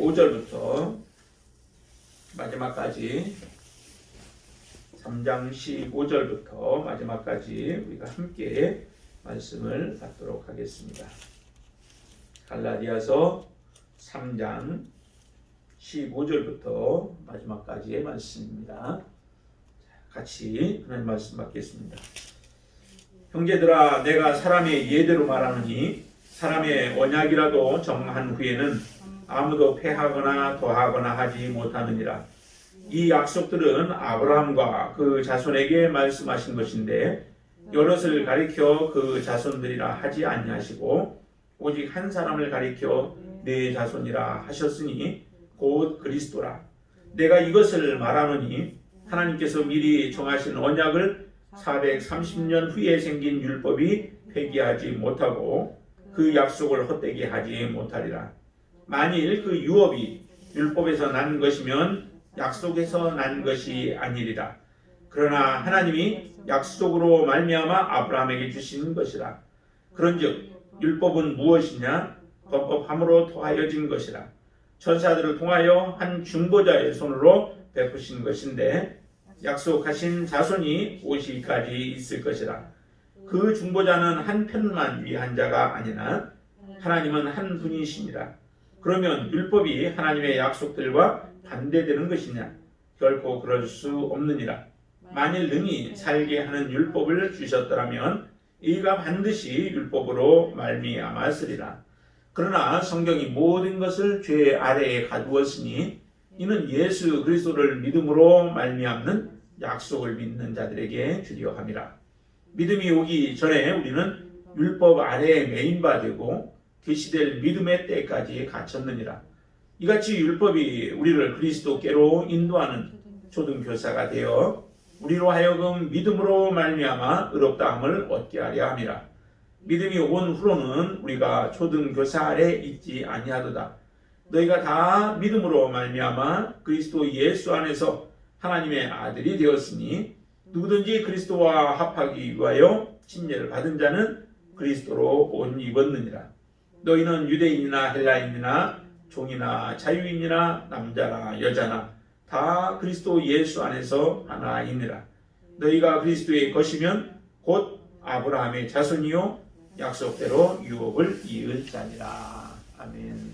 15절부터 마지막까지 3장 15절부터 마지막까지 우리가 함께 말씀을 받도록 하겠습니다. 갈라디아서 3장 15절부터 마지막까지의 말씀입니다. 같이 하나님 말씀 받겠습니다. 형제들아, 내가 사람의 예대로 말하느니 사람의 언약이라도 정한 후에는 아무도 패하거나 더하거나 하지 못하느니라. 이 약속들은 아브라함과 그 자손에게 말씀하신 것인데 여럿을 가리켜 그 자손들이라 하지 아니하시고 오직 한 사람을 가리켜 내 자손이라 하셨으니 곧 그리스도라. 내가 이것을 말하노니 하나님께서 미리 정하신 언약을 430년 후에 생긴 율법이 폐기하지 못하고 그 약속을 헛되게 하지 못하리라. 만일 그 유업이 율법에서 난 것이면 약속에서 난 것이 아니리라. 그러나 하나님이 약속으로 말미암아 아브라함에게 주신 것이라. 그런즉 율법은 무엇이냐? 법법함으로 토하여진 것이라. 천사들을 통하여 한 중보자의 손으로 베푸신 것인데 약속하신 자손이 오시기까지 있을 것이라. 그 중보자는 한 편만 위한 자가 아니나 하나님은 한 분이시니라. 그러면 율법이 하나님의 약속들과 반대되는 것이냐? 결코 그럴 수 없느니라. 만일 능히 살게 하는 율법을 주셨더라면 이가 반드시 율법으로 말미암았으리라. 그러나 성경이 모든 것을 죄 아래에 가두었으니 이는 예수 그리스도를 믿음으로 말미암는 약속을 믿는 자들에게 주려 함이라. 믿음이 오기 전에 우리는 율법 아래에 매인바 되고 계시될 믿음의 때까지 갇혔느니라. 이같이 율법이 우리를 그리스도께로 인도하는 초등교사가 되어 우리로 하여금 믿음으로 말미암아 의롭다함을 얻게 하려 함이라. 믿음이 온 후로는 우리가 초등교사 아래 있지 아니하도다. 너희가 다 믿음으로 말미암아 그리스도 예수 안에서 하나님의 아들이 되었으니 누구든지 그리스도와 합하기 위하여 침례를 받은 자는 그리스도로 옷 입었느니라. 너희는 유대인이나 헬라인이나 종이나 자유인이나 남자나 여자나 다 그리스도 예수 안에서 하나이니라. 너희가 그리스도의 것이면 곧 아브라함의 자손이요 약속대로 유업을 이을 자니라. 아멘.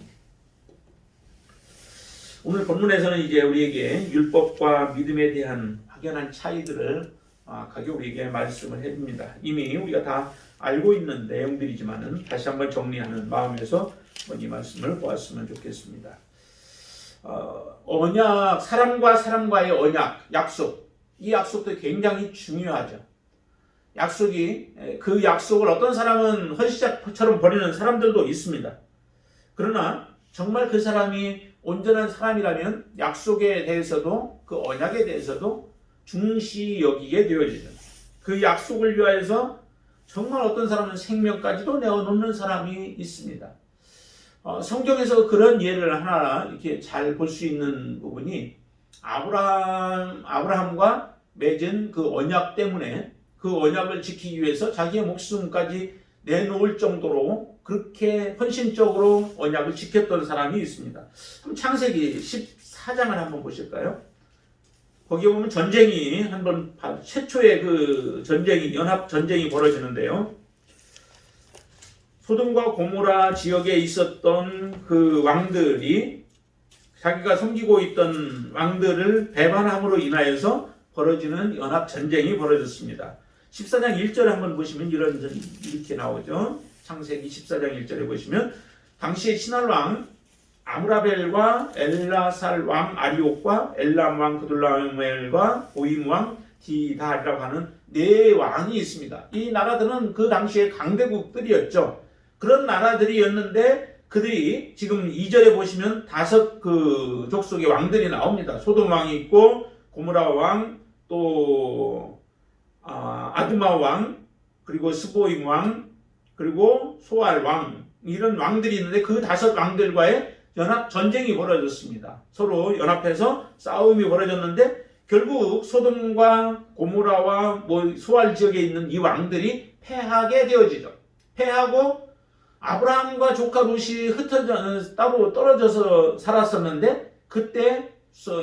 오늘 본문에서는 이제 우리에게 율법과 믿음에 대한 확연한 차이들을 각각 우리에게 말씀을 해줍니다. 이미 우리가 다 알고 있는 내용들이지만은 다시 한번 정리하는 마음에서 이 말씀을 보았으면 좋겠습니다. 언약, 사람과 사람과의 언약, 약속, 이 약속도 굉장히 중요하죠. 약속이, 그 약속을 어떤 사람은 헌시자처럼 버리는 사람들도 있습니다. 그러나 정말 그 사람이 온전한 사람이라면 약속에 대해서도 그 언약에 대해서도 중시 여기게 되어지죠. 그 약속을 위하여서 정말 어떤 사람은 생명까지도 내어놓는 사람이 있습니다. 성경에서 그런 예를 하나 이렇게 잘 볼 수 있는 부분이 아브라함과 맺은 그 언약 때문에 그 언약을 지키기 위해서 자기의 목숨까지 내놓을 정도로 그렇게 헌신적으로 언약을 지켰던 사람이 있습니다. 그럼 창세기 14장을 한번 보실까요? 거기에 보면 전쟁이 한번 최초의 그 전쟁이 연합 전쟁이 벌어지는데요. 소돔과 고모라 지역에 있었던 그 왕들이 자기가 섬기고 있던 왕들을 배반함으로 인하여서 벌어지는 연합 전쟁이 벌어졌습니다. 14장 1절에 한번 보시면 이렇게 나오죠. 창세기 14장 1절에 보시면 당시의 신할 왕 아므라벨과 엘라살 왕 아리옥과 엘람 왕 그둘라멜과 고임 왕 디달이라고 하는 네 왕이 있습니다. 이 나라들은 그 당시의 강대국들이었죠. 그런 나라들이었는데 그들이 지금 2절에 보시면 5 그 족속의 왕들이 나옵니다. 소돔 왕이 있고 고모라 왕, 또 아드마 왕, 그리고 스보임 왕, 그리고 소알 왕, 이런 왕들이 있는데 그 5 왕들과의 연합 전쟁이 벌어졌습니다. 서로 연합해서 싸움이 벌어졌는데 결국 소돔과 고모라와 소알 지역에 있는 이 왕들이 패하게 되어지죠. 패하고 아브라함과 조카 롯이 흩어져 따로 떨어져서 살았었는데 그때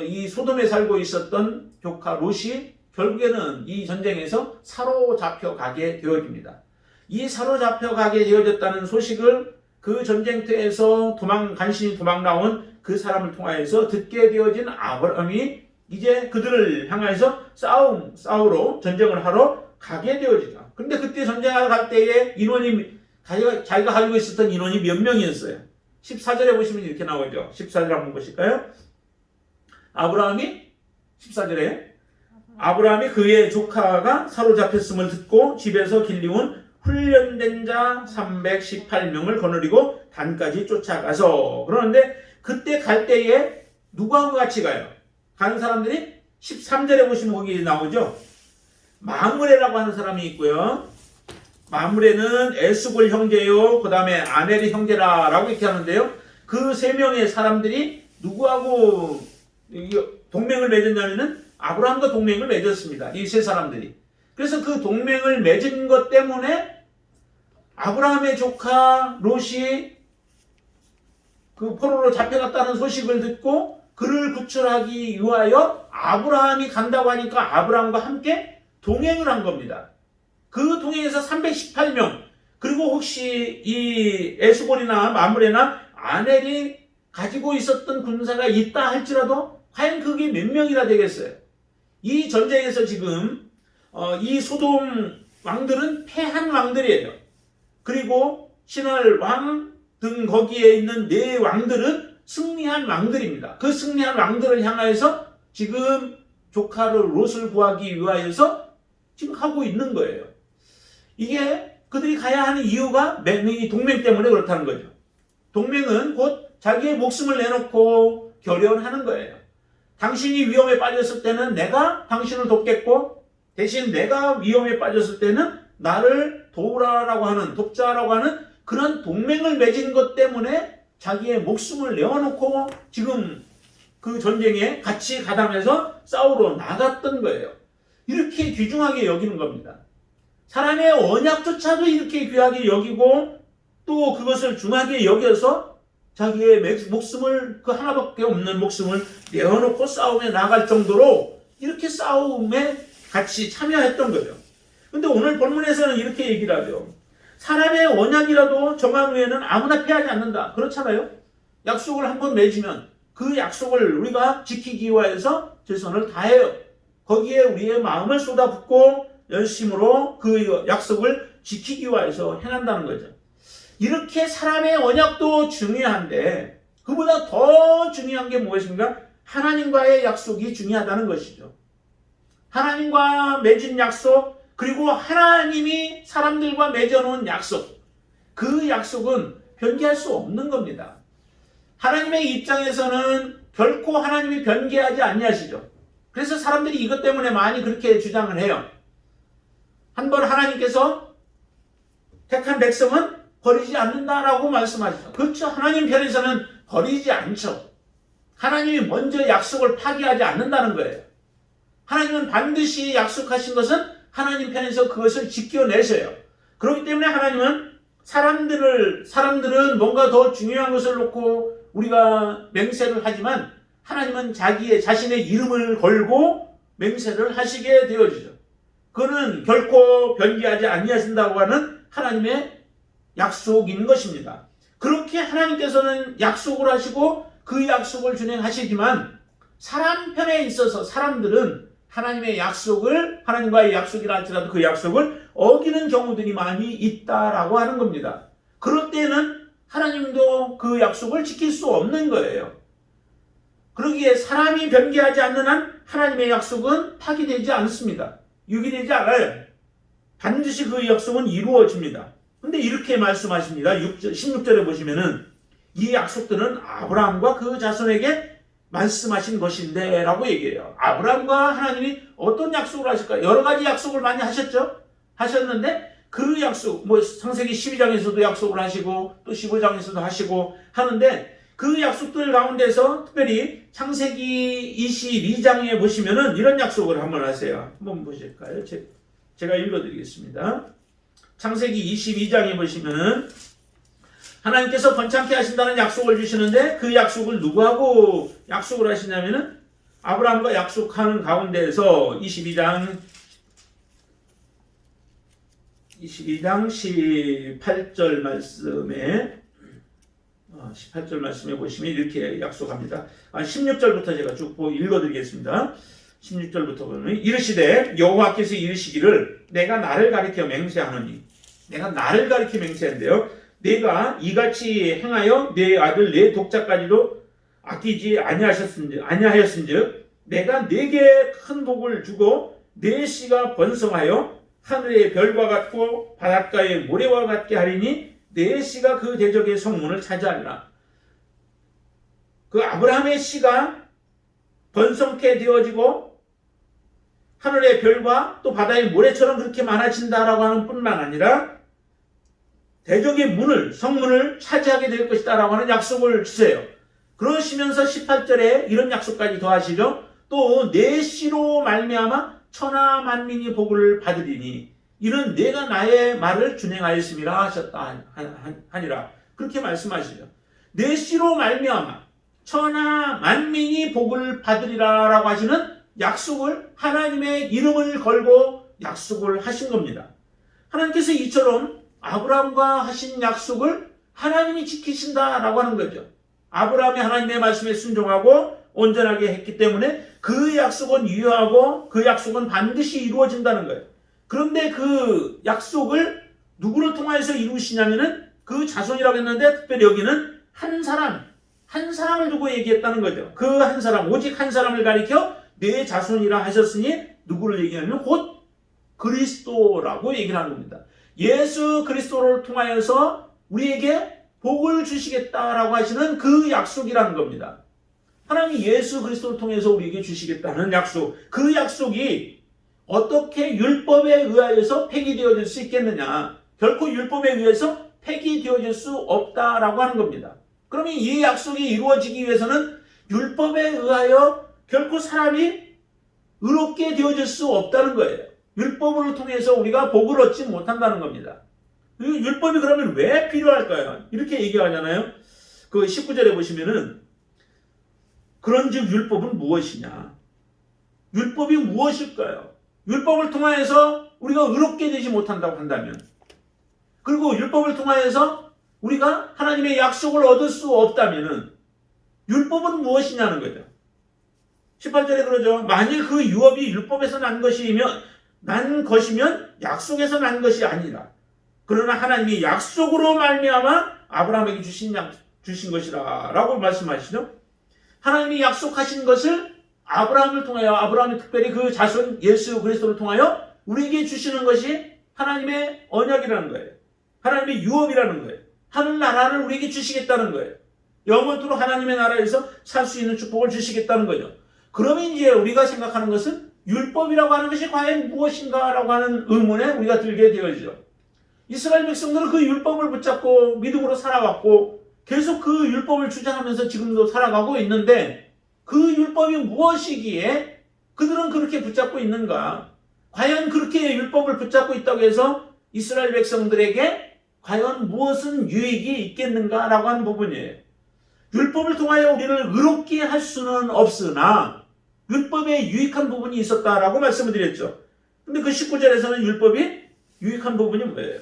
이 소돔에 살고 있었던 조카 롯이 결국에는 이 전쟁에서 사로잡혀 가게 되어집니다. 이 사로잡혀 가게 되어졌다는 소식을 그 전쟁터에서 간신히 도망 나온 그 사람을 통하여서 듣게 되어진 아브라함이 이제 그들을 향해서 싸우러 전쟁을 하러 가게 되어지죠. 근데 그때 전쟁하러 갈 때에 인원이 자기가 가지고 있었던 인원이 몇 명이었어요? 14절에 보시면 이렇게 나오죠. 14절 한번 보실까요? 아브라함이 14절에 아브라함이 그의 조카가 사로잡혔음을 듣고 집에서 길리운 훈련된 자 318명을 거느리고 단까지 쫓아가서 그러는데 그때 갈 때에 누구하고 같이 가요? 가는 사람들이 13절에 보시면 거기 나오죠. 마므레라고 하는 사람이 있고요. 마므레는 에스골 형제요. 그 다음에 아넬이 형제라고 이렇게 하는데요. 그 세 명의 사람들이 누구하고 동맹을 맺었냐면은 아브라함과 동맹을 맺었습니다. 이 세 사람들이. 그래서 그 동맹을 맺은 것 때문에 아브라함의 조카 롯이 그 포로로 잡혀갔다는 소식을 듣고 그를 구출하기 위하여 아브라함이 간다고 하니까 아브라함과 함께 동행을 한 겁니다. 그 동행에서 318명 그리고 혹시 이 에스골이나 마므레나 아넬이 가지고 있었던 군사가 있다 할지라도 과연 그게 몇 명이나 되겠어요? 이 전쟁에서 지금 이 소돔 왕들은 패한 왕들이에요. 그리고 신할 왕 등 거기에 있는 네 왕들은 승리한 왕들입니다. 그 승리한 왕들을 향하여서 지금 조카를 롯을 구하기 위하여서 지금 하고 있는 거예요. 이게 그들이 가야 하는 이유가 이 동맹 때문에 그렇다는 거죠. 동맹은 곧 자기의 목숨을 내놓고 결연하는 거예요. 당신이 위험에 빠졌을 때는 내가 당신을 돕겠고 대신 내가 위험에 빠졌을 때는 나를 도우라라고 하는 돕자라고 하는 그런 동맹을 맺은 것 때문에 자기의 목숨을 내어놓고 지금 그 전쟁에 같이 가담해서 싸우러 나갔던 거예요. 이렇게 귀중하게 여기는 겁니다. 사람의 언약조차도 이렇게 귀하게 여기고 또 그것을 중하게 여겨서 자기의 목숨을 그 하나밖에 없는 목숨을 내어놓고 싸움에 나갈 정도로 이렇게 싸움에 같이 참여했던 거죠. 근데 오늘 본문에서는 이렇게 얘기를 하죠. 사람의 언약이라도 정한 후에는 아무나 피하지 않는다. 그렇잖아요. 약속을 한번 맺으면 그 약속을 우리가 지키기 위해서 최선을 다해요. 거기에 우리의 마음을 쏟아붓고 열심으로 그 약속을 지키기 위해서 행한다는 거죠. 이렇게 사람의 언약도 중요한데 그보다 더 중요한 게 무엇인가? 하나님과의 약속이 중요하다는 것이죠. 하나님과 맺은 약속 그리고 하나님이 사람들과 맺어놓은 약속 그 약속은 변개할 수 없는 겁니다. 하나님의 입장에서는 결코 하나님이 변개하지 아니하시죠. 그래서 사람들이 이것 때문에 많이 그렇게 주장을 해요. 한번 하나님께서 택한 백성은 버리지 않는다라고 말씀하시죠. 그렇죠. 하나님 편에서는 버리지 않죠. 하나님이 먼저 약속을 파기하지 않는다는 거예요. 하나님은 반드시 약속하신 것은 하나님 편에서 그것을 지켜내셔요. 그렇기 때문에 하나님은 사람들은 뭔가 더 중요한 것을 놓고 우리가 맹세를 하지만 하나님은 자신의 이름을 걸고 맹세를 하시게 되어지죠. 그거는 결코 변개하지 아니하신다고 하는 하나님의 약속인 것입니다. 그렇게 하나님께서는 약속을 하시고 그 약속을 준행하시지만 사람 편에 있어서 사람들은 하나님의 약속을 하나님과의 약속이라 할지라도 그 약속을 어기는 경우들이 많이 있다라고 하는 겁니다. 그럴 때는 하나님도 그 약속을 지킬 수 없는 거예요. 그러기에 사람이 변개하지 않는 한 하나님의 약속은 파기되지 않습니다. 유기되지 않아요. 반드시 그 약속은 이루어집니다. 근데 이렇게 말씀하십니다. 16절에 보시면은 이 약속들은 아브라함과 그 자손에게 말씀하신 것인데 라고 얘기해요. 아브라함과 하나님이 어떤 약속을 하실까요? 여러 가지 약속을 많이 하셨는데 그 약속, 창세기 12장에서도 약속을 하시고 또 15장에서도 하시고 하는데 그 약속들 가운데서 특별히 창세기 22장에 보시면은 이런 약속을 한번 하세요. 한번 보실까요? 제가 읽어드리겠습니다. 창세기 22장에 보시면은 하나님께서 번창케 하신다는 약속을 주시는데 그 약속을 누구하고 약속을 하시냐면은 아브라함과 약속하는 가운데에서 22장 18절 말씀에 보시면 이렇게 약속합니다. 16절부터 제가 쭉 읽어드리겠습니다. 16절부터 보면 이르시되 여호와께서 이르시기를 내가 나를 가리켜 맹세하노니 내가 나를 가리켜 맹세한대요. 내가 이같이 행하여 내 아들 내 독자까지도 아끼지 아니하였은즉 내가 네게 큰 복을 주고 네 씨가 번성하여 하늘의 별과 같고 바닷가의 모래와 같게 하리니 네 씨가 그 대적의 성문을 차지하리라. 그 아브라함의 씨가 번성케 되어지고 하늘의 별과 또 바다의 모래처럼 그렇게 많아진다라고 하는 뿐만 아니라 대적의 문을 성문을 차지하게 될 것이다 라고 하는 약속을 주세요. 그러시면서 18절에 이런 약속까지 더하시죠. 또 내 씨로 말미암아 천하 만민이 복을 받으리니 이는 내가 나의 말을 준행하였음이라 하셨다 하니라. 그렇게 말씀하시죠. 내 씨로 말미암아 천하 만민이 복을 받으리라 라고 하시는 약속을 하나님의 이름을 걸고 약속을 하신 겁니다. 하나님께서 이처럼 아브라함과 하신 약속을 하나님이 지키신다라고 하는 거죠. 아브라함이 하나님의 말씀에 순종하고 온전하게 했기 때문에 그 약속은 유효하고 그 약속은 반드시 이루어진다는 거예요. 그런데 그 약속을 누구를 통해서 이루시냐면은 그 자손이라고 했는데 특별히 여기는 한 사람을 두고 얘기했다는 거죠. 그 한 사람, 오직 한 사람을 가리켜 내 자손이라 하셨으니 누구를 얘기하면 곧 그리스도라고 얘기를 하는 겁니다. 예수 그리스도를 통하여서 우리에게 복을 주시겠다라고 하시는 그 약속이라는 겁니다. 하나님이 예수 그리스도를 통해서 우리에게 주시겠다는 약속, 그 약속이 어떻게 율법에 의하여서 폐기되어질 수 있겠느냐? 결코 율법에 의해서 폐기되어질 수 없다라고 하는 겁니다. 그러면 이 약속이 이루어지기 위해서는 율법에 의하여 결코 사람이 의롭게 되어질 수 없다는 거예요. 율법을 통해서 우리가 복을 얻지 못한다는 겁니다. 율법이 그러면 왜 필요할까요? 이렇게 얘기하잖아요. 그 19절에 보시면은 그런즉 율법은 무엇이냐? 율법이 무엇일까요? 율법을 통하여서 우리가 의롭게 되지 못한다고 한다면, 그리고 율법을 통하여서 우리가 하나님의 약속을 얻을 수 없다면은 율법은 무엇이냐는 거죠. 18절에 그러죠. 만일 그 유업이 율법에서 난 것이면 약속에서 난 것이 아니라 그러나 하나님이 약속으로 말미암아 아브라함에게 주신 것이라라고 말씀하시죠. 하나님이 약속하신 것을 아브라함을 통하여, 아브라함이 특별히 그 자손 예수 그리스도를 통하여 우리에게 주시는 것이 하나님의 언약이라는 거예요. 하나님의 유업이라는 거예요. 하늘나라를 우리에게 주시겠다는 거예요. 영원토록 하나님의 나라에서 살 수 있는 축복을 주시겠다는 거죠. 그러면 이제 우리가 생각하는 것은 율법이라고 하는 것이 과연 무엇인가라고 하는 의문에 우리가 들게 되어지죠. 이스라엘 백성들은 그 율법을 붙잡고 믿음으로 살아왔고 계속 그 율법을 주장하면서 지금도 살아가고 있는데 그 율법이 무엇이기에 그들은 그렇게 붙잡고 있는가? 과연 그렇게 율법을 붙잡고 있다고 해서 이스라엘 백성들에게 과연 무엇은 유익이 있겠는가라고 하는 부분이에요. 율법을 통하여 우리를 의롭게 할 수는 없으나 율법에 유익한 부분이 있었다라고 말씀을 드렸죠. 근데 그 19절에서는 율법이 유익한 부분이 뭐예요?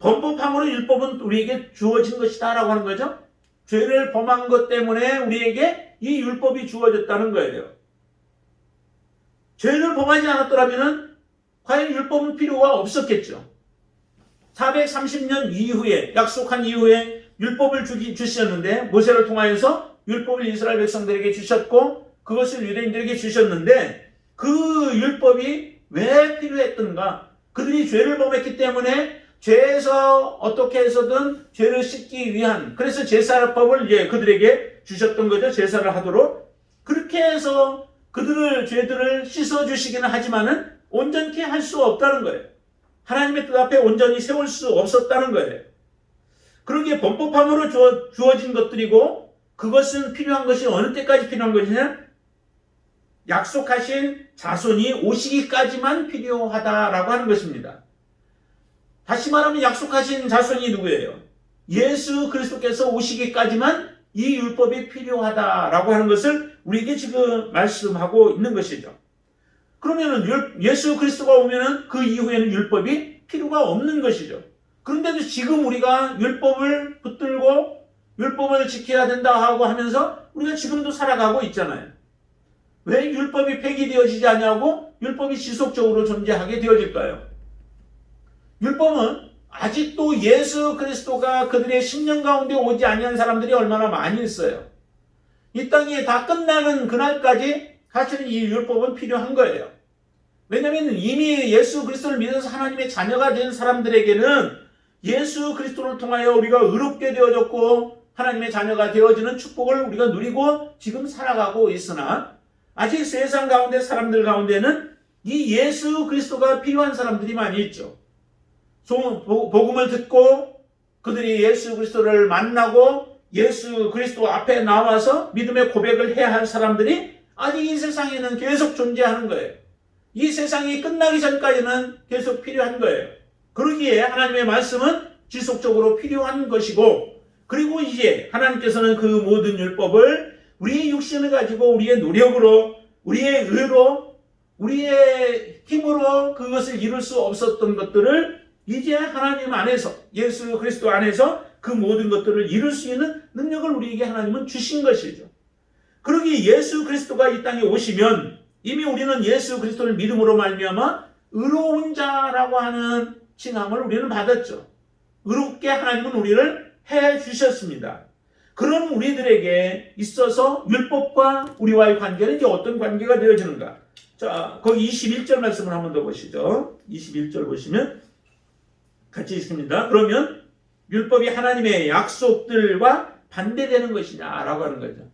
범법함으로 율법은 우리에게 주어진 것이다 라고 하는 거죠. 죄를 범한 것 때문에 우리에게 이 율법이 주어졌다는 거예요. 죄를 범하지 않았더라면 과연 율법은 필요가 없었겠죠. 430년 이후에, 약속한 이후에 율법을 주셨는데, 모세를 통하여서 율법을 이스라엘 백성들에게 주셨고 그것을 유대인들에게 주셨는데 그 율법이 왜 필요했던가? 그들이 죄를 범했기 때문에 죄에서 어떻게 해서든 죄를 씻기 위한, 그래서 제사법을 이제 그들에게 주셨던 거죠. 제사를 하도록. 그렇게 해서 죄들을 씻어주시기는 하지만은 온전케 할 수 없다는 거예요. 하나님의 뜻 앞에 온전히 세울 수 없었다는 거예요. 그러기에 범법함으로 주어진 것들이고 그것은 필요한 것이 어느 때까지 필요한 것이냐? 약속하신 자손이 오시기까지만 필요하다라고 하는 것입니다. 다시 말하면 약속하신 자손이 누구예요? 예수 그리스도께서 오시기까지만 이 율법이 필요하다라고 하는 것을 우리에게 지금 말씀하고 있는 것이죠. 그러면은 예수 그리스도가 오면은 그 이후에는 율법이 필요가 없는 것이죠. 그런데도 지금 우리가 율법을 붙들고 율법을 지켜야 된다 하고 하면서 우리가 지금도 살아가고 있잖아요. 왜 율법이 폐기되어지지 않냐고 율법이 지속적으로 존재하게 되어질까요? 율법은 아직도 예수 그리스도가 그들의 심령 가운데 오지 아니한 사람들이 얼마나 많이 있어요. 이 땅이 다 끝나는 그날까지 사실은 이 율법은 필요한 거예요. 왜냐하면 이미 예수 그리스도를 믿어서 하나님의 자녀가 된 사람들에게는 예수 그리스도를 통하여 우리가 의롭게 되어졌고 하나님의 자녀가 되어지는 축복을 우리가 누리고 지금 살아가고 있으나 아직 세상 가운데 사람들 가운데는 이 예수 그리스도가 필요한 사람들이 많이 있죠. 복음을 듣고 그들이 예수 그리스도를 만나고 예수 그리스도 앞에 나와서 믿음의 고백을 해야 할 사람들이 아직 이 세상에는 계속 존재하는 거예요. 이 세상이 끝나기 전까지는 계속 필요한 거예요. 그러기에 하나님의 말씀은 지속적으로 필요한 것이고, 그리고 이제 하나님께서는 그 모든 율법을 우리의 육신을 가지고 우리의 노력으로, 우리의 의로, 우리의 힘으로 그것을 이룰 수 없었던 것들을 이제 하나님 안에서, 예수 그리스도 안에서 그 모든 것들을 이룰 수 있는 능력을 우리에게 하나님은 주신 것이죠. 그러기 예수 그리스도가 이 땅에 오시면 이미 우리는 예수 그리스도를 믿음으로 말미암아 의로운 자라고 하는 칭함을 우리는 받았죠. 의롭게 하나님은 우리를 해 주셨습니다. 그런 우리들에게 있어서 율법과 우리와의 관계는 이제 어떤 관계가 되어지는가? 자, 거기 21절 말씀을 한 번 더 보시죠. 21절 보시면 같이 있습니다. 그러면 율법이 하나님의 약속들과 반대되는 것이냐라고 하는 거죠.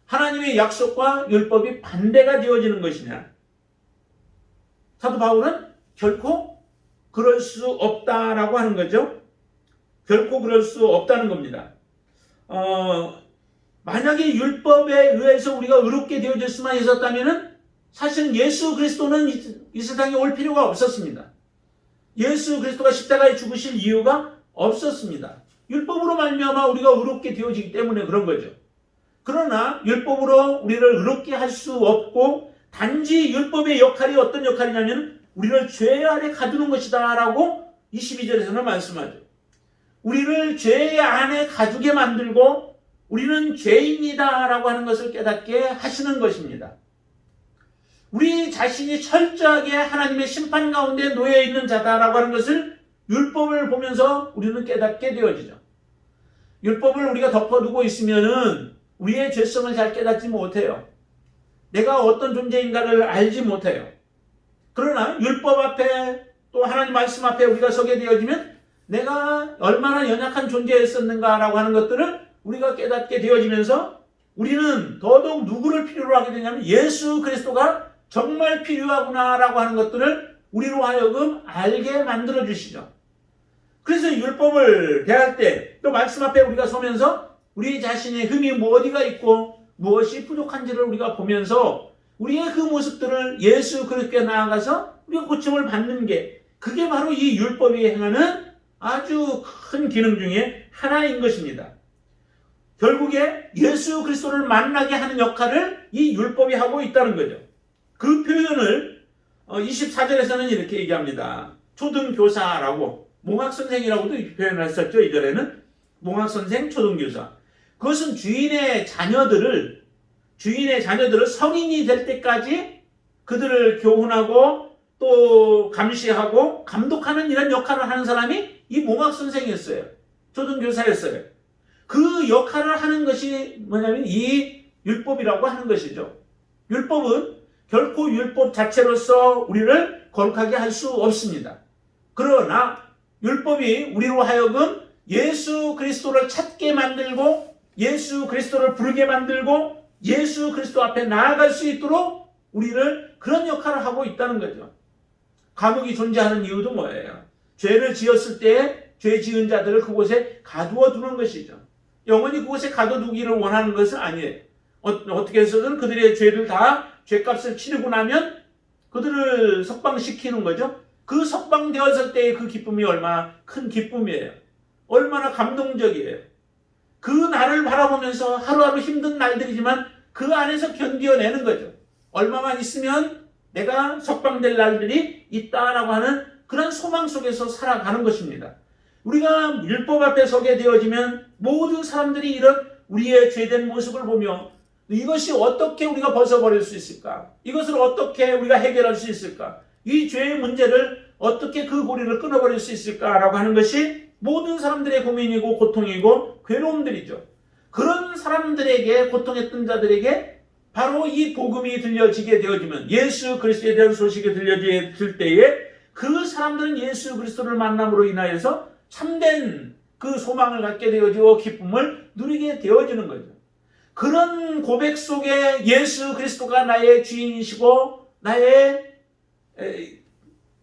하나님의 약속과 율법이 반대가 되어지는 것이냐? 사도 바울은 결코 그럴 수 없다라고 하는 거죠. 결코 그럴 수 없다는 겁니다. 만약에 율법에 의해서 우리가 의롭게 되어질 수만 있었다면 사실은 예수 그리스도는 이 세상에 올 필요가 없었습니다. 예수 그리스도가 십자가에 죽으실 이유가 없었습니다. 율법으로 말미암아 우리가 의롭게 되어지기 때문에 그런 거죠. 그러나 율법으로 우리를 의롭게 할 수 없고 단지 율법의 역할이 어떤 역할이냐면 우리를 죄 아래 가두는 것이다 라고 22절에서는 말씀하죠. 우리를 죄 안에 가두게 만들고 우리는 죄인이다 라고 하는 것을 깨닫게 하시는 것입니다. 우리 자신이 철저하게 하나님의 심판 가운데 놓여 있는 자다라고 하는 것을 율법을 보면서 우리는 깨닫게 되어지죠. 율법을 우리가 덮어두고 있으면은 우리의 죄성을 잘 깨닫지 못해요. 내가 어떤 존재인가를 알지 못해요. 그러나 율법 앞에 또 하나님 말씀 앞에 우리가 서게 되어지면 내가 얼마나 연약한 존재였었는가라고 하는 것들을 우리가 깨닫게 되어지면서 우리는 더더욱 누구를 필요로 하게 되냐면 예수 그리스도가 정말 필요하구나라고 하는 것들을 우리로 하여금 알게 만들어 주시죠. 그래서 율법을 대할 때 또 말씀 앞에 우리가 서면서 우리 자신의 흠이 어디가 있고 무엇이 부족한지를 우리가 보면서 우리의 그 모습들을 예수 그리스도께 나아가서 우리가 고침을 받는 게 그게 바로 이 율법이 행하는 아주 큰 기능 중에 하나인 것입니다. 결국에 예수 그리스도를 만나게 하는 역할을 이 율법이 하고 있다는 거죠. 그 표현을 24절에서는 이렇게 얘기합니다. 초등교사라고 몽학선생이라고도 표현을 했었죠. 이전에는 몽학선생, 초등교사. 그것은 주인의 자녀들을 성인이 될 때까지 그들을 교훈하고 또 감시하고 감독하는 이런 역할을 하는 사람이 이 몽학선생이었어요. 초등교사였어요. 그 역할을 하는 것이 뭐냐면 이 율법이라고 하는 것이죠. 율법은 결코 율법 자체로서 우리를 거룩하게 할 수 없습니다. 그러나 율법이 우리로 하여금 예수 그리스도를 찾게 만들고 예수 그리스도를 부르게 만들고 예수 그리스도 앞에 나아갈 수 있도록 우리를 그런 역할을 하고 있다는 거죠. 감옥이 존재하는 이유도 뭐예요? 죄를 지었을 때 죄 지은 자들을 그곳에 가두어 두는 것이죠. 영원히 그곳에 가둬두기를 원하는 것은 아니에요. 어떻게 해서든 그들의 죄를 다 죄값을 치르고 나면 그들을 석방시키는 거죠. 그 석방되었을 때의 그 기쁨이 얼마나 큰 기쁨이에요. 얼마나 감동적이에요. 그 날을 바라보면서 하루하루 힘든 날들이지만 그 안에서 견뎌내는 거죠. 얼마만 있으면 내가 석방될 날들이 있다라고 하는 그런 소망 속에서 살아가는 것입니다. 우리가 율법 앞에 서게 되어지면 모든 사람들이 이런 우리의 죄된 모습을 보며 이것이 어떻게 우리가 벗어버릴 수 있을까? 이것을 어떻게 우리가 해결할 수 있을까? 이 죄의 문제를 어떻게 그 고리를 끊어버릴 수 있을까라고 하는 것이 모든 사람들의 고민이고 고통이고 괴로움들이죠. 그런 사람들에게, 고통했던 자들에게 바로 이 복음이 들려지게 되어지면, 예수 그리스도에 대한 소식이 들려질 때에 그 사람들은 예수 그리스도를 만남으로 인하여서 참된 그 소망을 갖게 되어지고 기쁨을 누리게 되어지는 거죠. 그런 고백 속에 예수 그리스도가 나의 주인이시고 나의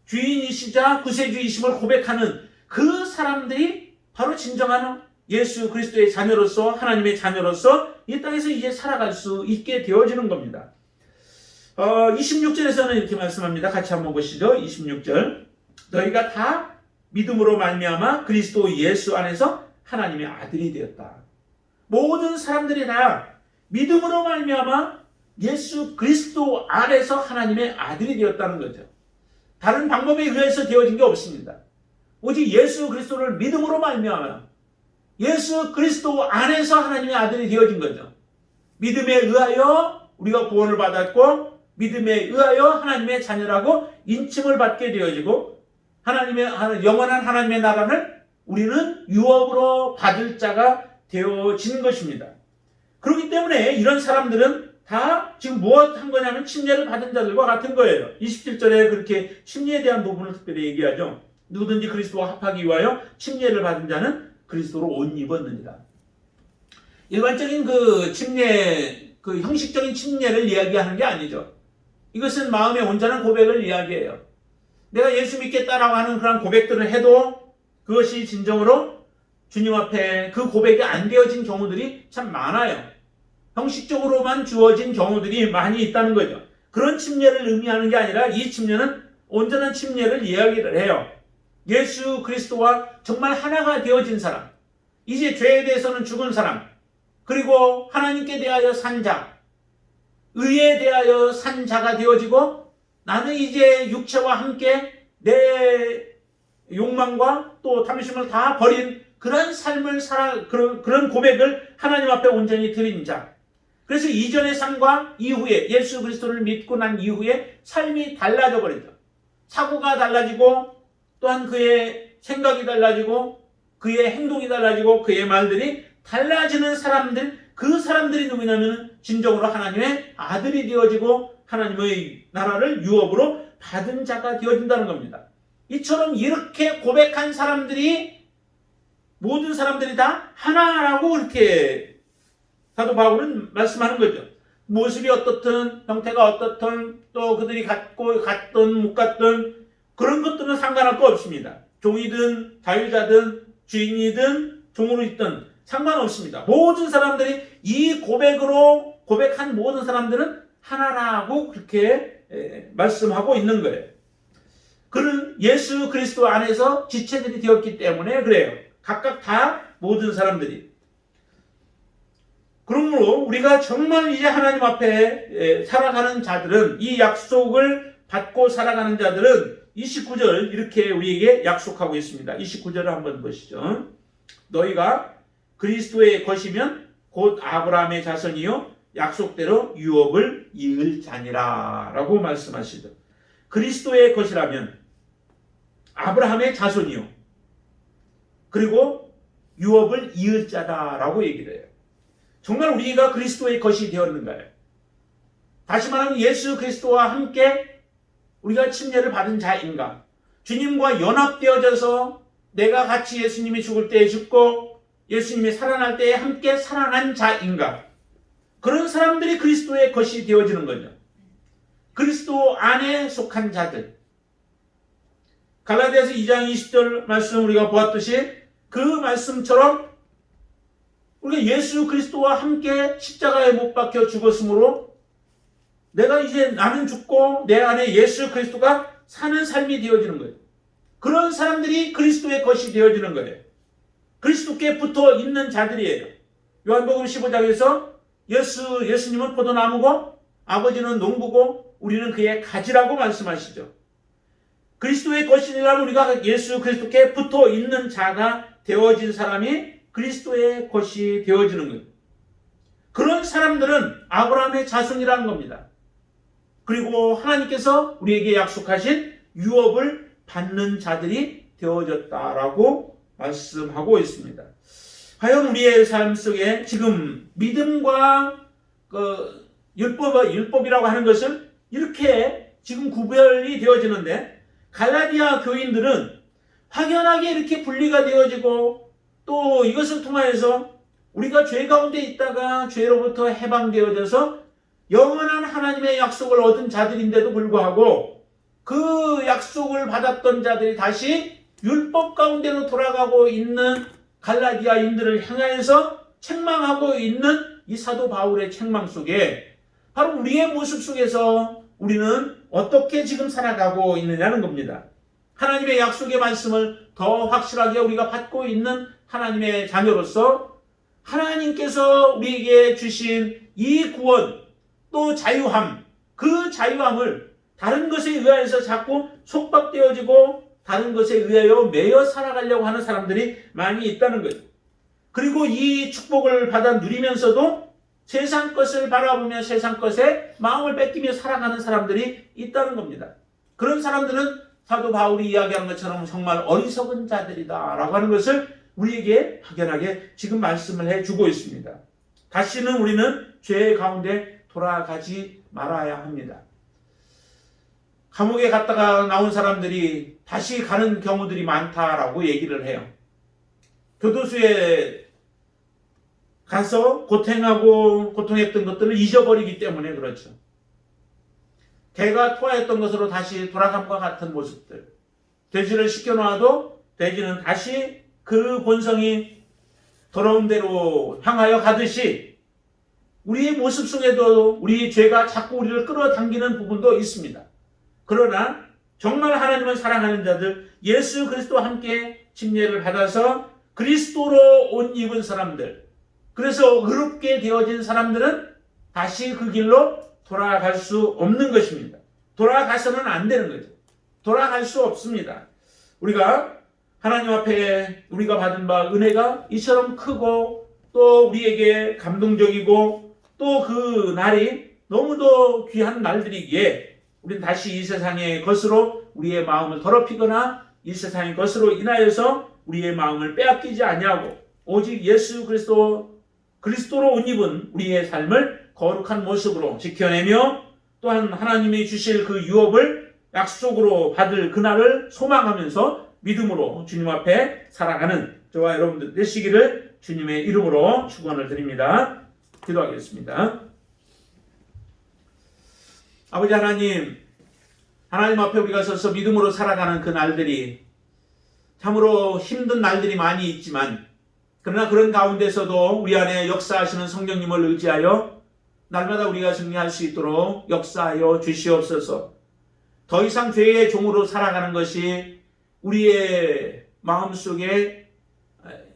주인이시자 구세주이심을 고백하는 그 사람들이 바로 진정한 예수 그리스도의 자녀로서, 하나님의 자녀로서 이 땅에서 이제 살아갈 수 있게 되어지는 겁니다. 26절에서는 이렇게 말씀합니다. 같이 한번 보시죠. 26절. 너희가 다 믿음으로 말미암아 그리스도 예수 안에서 하나님의 아들이 되었다. 모든 사람들이 다 믿음으로 말미암아 예수 그리스도 안에서 하나님의 아들이 되었다는 거죠. 다른 방법에 의해서 되어진 게 없습니다. 오직 예수 그리스도를 믿음으로 말미암아 예수 그리스도 안에서 하나님의 아들이 되어진 거죠. 믿음에 의하여 우리가 구원을 받았고 믿음에 의하여 하나님의 자녀라고 인칭을 받게 되어지고 영원한 하나님의 나라를 우리는 유업으로 받을 자가 되어진 것입니다. 그렇기 때문에 이런 사람들은 다 지금 무엇 한 거냐면 침례를 받은 자들과 같은 거예요. 27절에 그렇게 침례에 대한 부분을 특별히 얘기하죠. 누구든지 그리스도와 합하기 위하여 침례를 받은 자는 그리스도로 옷 입었느니라. 일반적인 그 침례, 그 형식적인 침례를 이야기하는 게 아니죠. 이것은 마음의 온전한 고백을 이야기해요. 내가 예수 믿겠다라고 하는 그런 고백들을 해도 그것이 진정으로 주님 앞에 그 고백이 안 되어진 경우들이 참 많아요. 형식적으로만 주어진 경우들이 많이 있다는 거죠. 그런 침례를 의미하는 게 아니라 이 침례는 온전한 침례를 이야기를 해요. 예수 그리스도와 정말 하나가 되어진 사람, 이제 죄에 대해서는 죽은 사람, 그리고 하나님께 대하여 산 자, 의에 대하여 산 자가 되어지고 나는 이제 육체와 함께 내 욕망과 또 탐심을 다 버린 그런 삶을 그런 고백을 하나님 앞에 온전히 드린 자. 그래서 이전의 삶과 이후에 예수 그리스도를 믿고 난 이후에 삶이 달라져 버리죠. 사고가 달라지고 또한 그의 생각이 달라지고 그의 행동이 달라지고 그의 말들이 달라지는 사람들, 그 사람들이 누구냐면 진정으로 하나님의 아들이 되어지고 하나님의 나라를 유업으로 받은 자가 되어진다는 겁니다. 이처럼 이렇게 고백한 사람들이 모든 사람들이 다 하나라고 이렇게 사도 바울은 말씀하는 거죠. 모습이 어떻든 형태가 어떻든 또 그들이 갔든 못 갔든 그런 것들은 상관할 거 없습니다. 종이든 자유자든 주인이든 종으로 있든 상관없습니다. 모든 사람들이 이 고백으로 고백한 모든 사람들은 하나라고 그렇게 말씀하고 있는 거예요. 그는 예수 그리스도 안에서 지체들이 되었기 때문에 그래요. 각각 다 모든 사람들이. 그러므로 우리가 정말 이제 하나님 앞에 살아가는 자들은, 이 약속을 받고 살아가는 자들은 29절 이렇게 우리에게 약속하고 있습니다. 29절을 한번 보시죠. 너희가 그리스도의 것이면 곧 아브라함의 자손이요 약속대로 유업을 이을 자니라 라고 말씀하시죠. 그리스도의 것이라면 아브라함의 자손이요 그리고 유업을 이을 자다라고 얘기를 해요. 정말 우리가 그리스도의 것이 되었는가요? 다시 말하면 예수 그리스도와 함께 우리가 침례를 받은 자인가? 주님과 연합되어져서 내가 같이 예수님이 죽을 때에 죽고 예수님이 살아날 때에 함께 살아난 자인가? 그런 사람들이 그리스도의 것이 되어지는 거죠. 그리스도 안에 속한 자들. 갈라디아서 2장 20절 말씀 우리가 보았듯이 그 말씀처럼 우리가 예수 그리스도와 함께 십자가에 못 박혀 죽었으므로 내가 이제 나는 죽고 내 안에 예수 그리스도가 사는 삶이 되어지는 거예요. 그런 사람들이 그리스도의 것이 되어지는 거예요. 그리스도께 붙어 있는 자들이에요. 요한복음 15장에서 예수님은 포도나무고 아버지는 농부고 우리는 그의 가지라고 말씀하시죠. 그리스도의 것이라면 우리가 예수 그리스도께 붙어 있는 자가 되어진 사람이 그리스도의 것이 되어지는 거예요. 그런 사람들은 아브라함의 자손이라는 겁니다. 그리고 하나님께서 우리에게 약속하신 유업을 받는 자들이 되어졌다라고 말씀하고 있습니다. 과연 우리의 삶 속에 지금 믿음과 율법이라고 하는 것을 이렇게 지금 구별이 되어지는데, 갈라디아 교인들은 확연하게 이렇게 분리가 되어지고 또 이것을 통하여서 우리가 죄 가운데 있다가 죄로부터 해방되어져서 영원한 하나님의 약속을 얻은 자들인데도 불구하고 그 약속을 받았던 자들이 다시 율법 가운데로 돌아가고 있는 갈라디아인들을 향하여서 책망하고 있는 이 사도 바울의 책망 속에 바로 우리의 모습 속에서 우리는 어떻게 지금 살아가고 있느냐는 겁니다. 하나님의 약속의 말씀을 더 확실하게 우리가 받고 있는 하나님의 자녀로서 하나님께서 우리에게 주신 이 구원 또 자유함, 그 자유함을 다른 것에 의하여서 자꾸 속박되어지고 다른 것에 의하여 매여 살아가려고 하는 사람들이 많이 있다는 거예요. 그리고 이 축복을 받아 누리면서도 세상 것을 바라보며 세상 것에 마음을 뺏기며 살아가는 사람들이 있다는 겁니다. 그런 사람들은 사도 바울이 이야기한 것처럼 정말 어리석은 자들이다 라고 하는 것을 우리에게 확연하게 지금 말씀을 해주고 있습니다. 다시는 우리는 죄 가운데 돌아가지 말아야 합니다. 감옥에 갔다가 나온 사람들이 다시 가는 경우들이 많다라고 얘기를 해요. 교도소에 가서 고통했던 것들을 잊어버리기 때문에 그렇죠. 개가 토하였던 것으로 다시 돌아감과 같은 모습들. 돼지를 시켜놓아도 돼지는 다시 그 본성이 더러운 데로 향하여 가듯이 우리의 모습 속에도 우리 죄가 자꾸 우리를 끌어당기는 부분도 있습니다. 그러나 정말 하나님을 사랑하는 자들, 예수 그리스도와 함께 침례를 받아서 그리스도로 옷 입은 사람들, 그래서 의롭게 되어진 사람들은 다시 그 길로 돌아갈 수 없는 것입니다. 돌아가서는 안 되는 거죠. 돌아갈 수 없습니다. 우리가 하나님 앞에 우리가 받은 바 은혜가 이처럼 크고 또 우리에게 감동적이고 또 그 날이 너무도 귀한 날들이기에 우리는 다시 이 세상의 것으로 우리의 마음을 더럽히거나 이 세상의 것으로 인하여서 우리의 마음을 빼앗기지 아니하고 오직 예수 그리스도로 옷 입은 우리의 삶을 거룩한 모습으로 지켜내며 또한 하나님이 주실 그 유업을 약속으로 받을 그날을 소망하면서 믿음으로 주님 앞에 살아가는 저와 여러분들 되시기를 주님의 이름으로 축원을 드립니다. 기도하겠습니다. 아버지 하나님 앞에 우리가 서서 믿음으로 살아가는 그 날들이 참으로 힘든 날들이 많이 있지만 그러나 그런 가운데서도 우리 안에 역사하시는 성령님을 의지하여 날마다 우리가 승리할 수 있도록 역사하여 주시옵소서. 더 이상 죄의 종으로 살아가는 것이 우리의 마음속에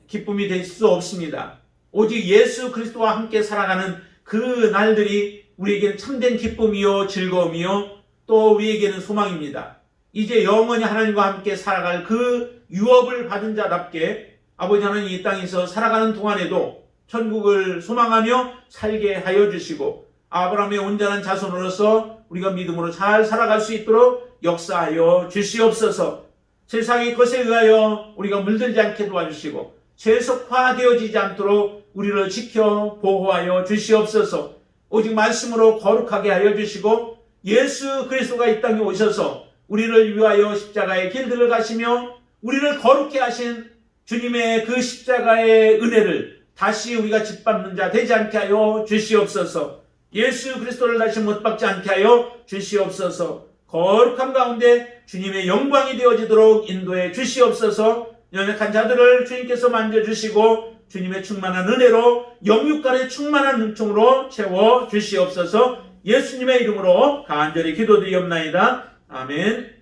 기쁨이 될 수 없습니다. 오직 예수 그리스도와 함께 살아가는 그 날들이 우리에게는 참된 기쁨이요 즐거움이요 또 우리에게는 소망입니다. 이제 영원히 하나님과 함께 살아갈 그 유업을 받은 자답게 아버지 하나님 이 땅에서 살아가는 동안에도 천국을 소망하며 살게 하여 주시고 아브라함의 온전한 자손으로서 우리가 믿음으로 잘 살아갈 수 있도록 역사하여 주시옵소서. 세상의 것에 의하여 우리가 물들지 않게 도와주시고 세속화되어지지 않도록 우리를 지켜 보호하여 주시옵소서. 오직 말씀으로 거룩하게 하여 주시고 예수 그리스도가 이 땅에 오셔서 우리를 위하여 십자가의 길들을 가시며 우리를 거룩해 하신 주님의 그 십자가의 은혜를 다시 우리가 짓밟는 자 되지 않게 하여 주시옵소서. 예수 그리스도를 다시 못 박지 않게 하여 주시옵소서. 거룩함 가운데 주님의 영광이 되어지도록 인도해 주시옵소서. 연약한 자들을 주님께서 만져주시고 주님의 충만한 은혜로 영육간의 충만한 은총으로 채워 주시옵소서. 예수님의 이름으로 간절히 기도드리옵나이다. 아멘.